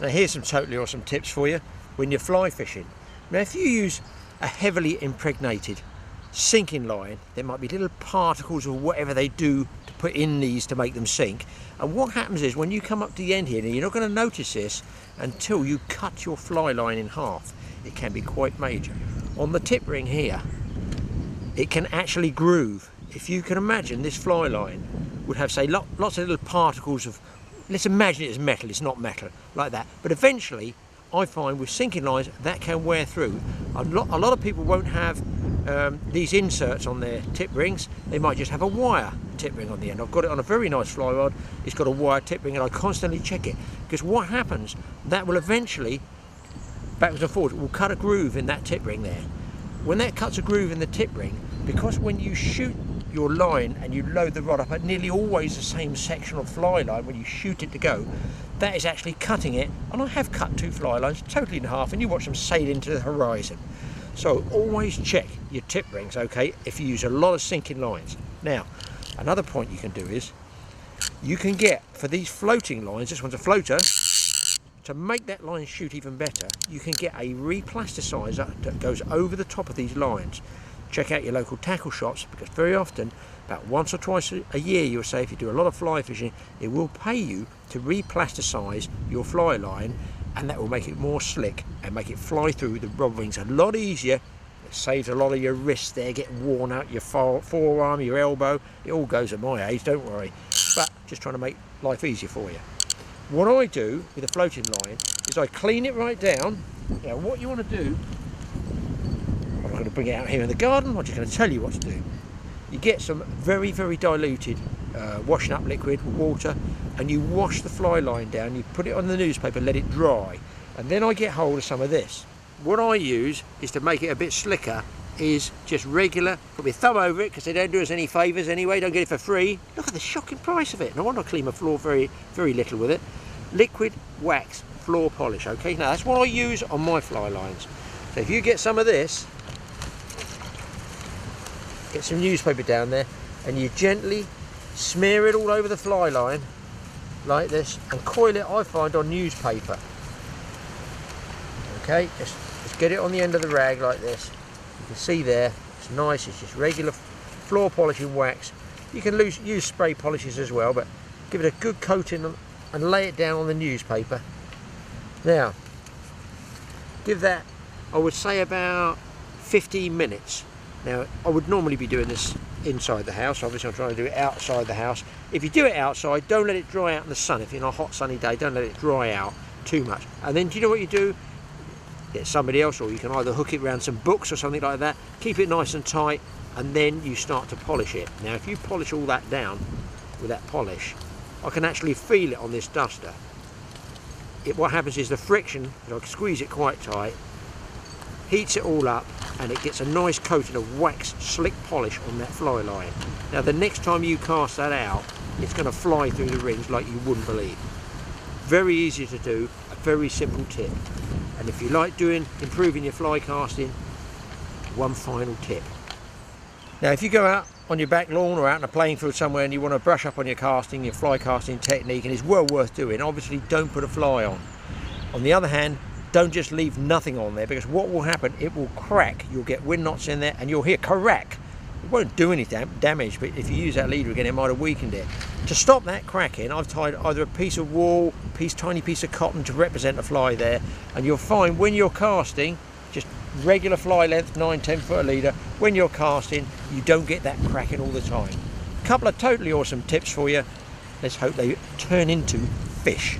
Now here's some totally awesome tips for you when you're fly fishing. Now if you use a heavily impregnated sinking line, there might be little particles or whatever they do to put in these to make them sink. And what happens is when you come up to the end here, and you're not going to notice this until you cut your fly line in half, it can be quite major. On the tip ring here, it can actually groove. If you can imagine, this fly line would have, say, lots of little particles of, let's imagine it as metal, it's not metal, like that. But eventually, I find with sinking lines, that can wear through. A lot of people won't have these inserts on their tip rings. They might just have a wire tip ring on the end. I've got it on a very nice fly rod. It's got a wire tip ring, and I constantly check it. Because what happens, that will eventually, backwards and forwards, will cut a groove in that tip ring there. When that cuts a groove in the tip ring, because when you shoot your line and you load the rod up at nearly always the same section of fly line when you shoot it to go, that is actually cutting it. And I have cut 2 fly lines totally in half, and you watch them sail into the horizon. So always check your tip rings, okay, if you use a lot of sinking lines. Now, another point you can do is, you can get, for these floating lines, this one's a floater, to make that line shoot even better, you can get a replasticizer that goes over the top of these lines. Check out your local tackle shops, because very often, about once or twice a year, you'll say, if you do a lot of fly fishing, it will pay you to replasticize your fly line, and that will make it more slick and make it fly through the rod rings a lot easier. It saves a lot of your wrists there getting worn out, your forearm, your elbow. It all goes at my age, don't worry. But just trying to make life easier for you. What I do with a floating line is I clean it right down. Now what you want to do, I'm not going to bring it out here in the garden, I'm just going to tell you what to do. You get some very, very diluted washing up liquid, water, and you wash the fly line down, you put it on the newspaper, let it dry, and then I get hold of some of this. What I use is to make it a bit slicker is just regular, put my thumb over it because they don't do us any favours anyway, don't get it for free. Look at the shocking price of it. No wonder I clean my floor very, very little with it. Liquid wax floor polish, okay? Now that's what I use on my fly lines. So if you get some of this, get some newspaper down there, and you gently smear it all over the fly line, like this, and coil it, I find, on newspaper. Okay, just get it on the end of the rag like this. You can see there, it's nice, it's just regular floor polishing wax. You can use spray polishes as well, but give it a good coating and lay it down on the newspaper. Now, give that, I would say, about 15 minutes. Now, I would normally be doing this inside the house. Obviously, I'm trying to do it outside the house. If you do it outside, don't let it dry out in the sun. If you're on a hot sunny day, don't let it dry out too much. And then, do you know what you do? Get somebody else, or you can either hook it around some books or something like that. Keep it nice and tight, and then you start to polish it. Now, if you polish all that down with that polish, I can actually feel it on this duster. What happens is the friction, I squeeze it quite tight, heats it all up, and it gets a nice coating of wax slick polish on that fly line. Now the next time you cast that out, it's going to fly through the rings like you wouldn't believe. Very easy to do, a very simple tip. And if you like improving your fly casting, one final tip. Now if you go out on your back lawn or out in a playing field somewhere and you want to brush up on your casting, your fly casting technique, and it's well worth doing, obviously don't put a fly on. On the other hand, don't just leave nothing on there, because what will happen, it will crack. You'll get wind knots in there and you'll hear crack. It won't do any damage, but if you use that leader again, it might have weakened it. To stop that cracking, I've tied either a piece of wool, tiny piece of cotton to represent a fly there, and you'll find when you're casting, just regular fly length, 9-10 foot leader, when you're casting, you don't get that cracking all the time. A couple of totally awesome tips for you. Let's hope they turn into fish.